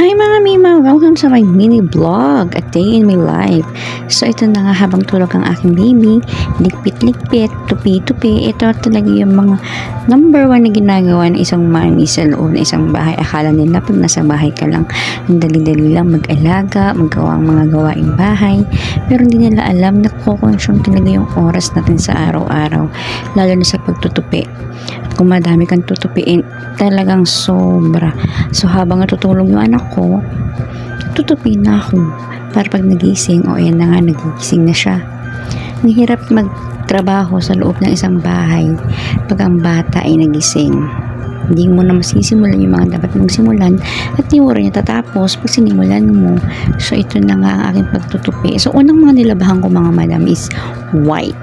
Hi mga Mima! Welcome sa my mini vlog, a day in my life. So ito na nga habang tulog ang aking baby, likpit-likpit, tupi-tupi. Ito talaga yung mga number one na ginagawa ng isang mommy sa loob ng isang bahay. Akala nila pag nasa bahay ka lang, ang dali-dali lang mag-alaga, magawa ang mga gawaing bahay. Pero hindi nila alam na kukonsume talaga yung oras natin sa araw-araw, lalo na sa pagtutupi. At kung madami kang tutupiin, talagang sobra. So habang natutulog yung anak ko, tutupi na ako para pag nagising, o ayan na nga, nagigising na siya. Ang hirap magtrabaho sa loob ng isang bahay pag ang bata ay nagising. Hindi mo na masisimulan yung mga dapat mong simulan at di mo rin natatapos pag sinimulan mo. So ito na nga ang aking pagtutupi. So unang mga nilabahan ko mga madam is white.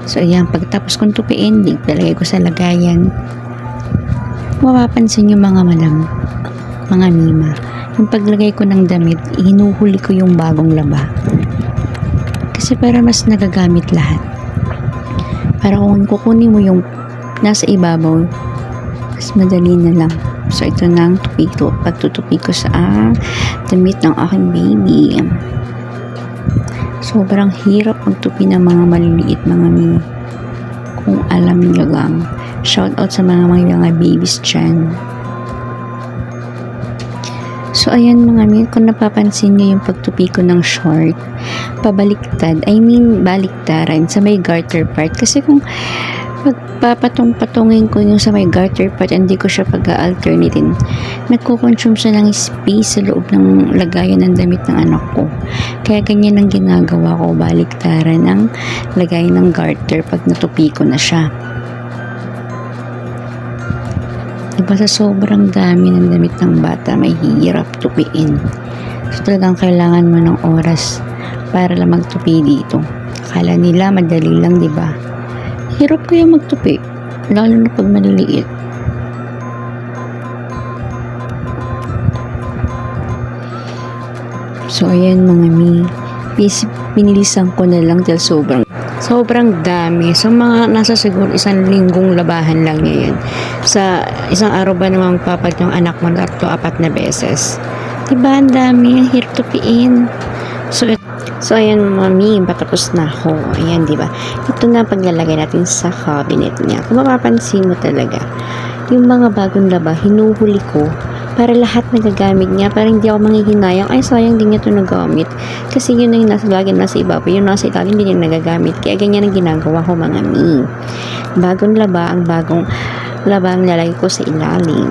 So ayan, pagtapos kong tupiin, palagay ko sa lagayan. Mapapansin yung mga madam, mga Mima, yung paglagay ko ng damit, hinuhuli ko yung bagong laba. Kasi para mas nagagamit lahat. Para kung kukunin mo yung nasa ibabaw, mas madali na lang. So ito na ang pagtutupi ko sa damit ng aking baby. Sobrang hirap magtupi ng mga maliliit mga Mima. Kung alam nyo lang. Shout out sa mga babies dyan. So ayan mga Mima, kung napapansin nyo yung pagtupi ko ng short, pabaliktad, baliktaran sa may garter part. Kasi kung pagpapatong-patungin ko yung sa may garter part, hindi ko siya pag-alternatin, nagkukonsume siya ng space sa loob ng lagayan ng damit ng anak ko. Kaya ganyan ang ginagawa ko, baliktaran ng lagayan ng garter pag natupi ko na siya. Diba sa sobrang dami ng damit ng bata, may hirap tupiin. So talagang kailangan mo ng oras para lang magtupi dito. Akala nila madali lang, diba? Hirap kaya magtupi, lalo na pag maliliit. So ayan mga pinilisan ko na lang dahil sobrang dami. So mga nasa siguro isang linggong labahan lang niya yan. Sa isang araw ba namang papat yung anak mo 3-4 na beses? Diba ang dami, ang hirap tupiin. So ayan mami, patapos na ako. Ayan, diba? Ito na paglalagay natin sa cabinet niya. Kung mapapansin mo talaga, yung mga bagong laba, hinuhuli ko para lahat nagagamit niya, para hindi ako manghihinayang, ay sayang din niya ito nagamit. Kasi yun na yung nasa ibabaw, yung nasa ilalim hindi niya nagagamit. Kaya ganyan ang ginagawa ko mga mi. Bagong laba ang lalagay ko sa ilalim.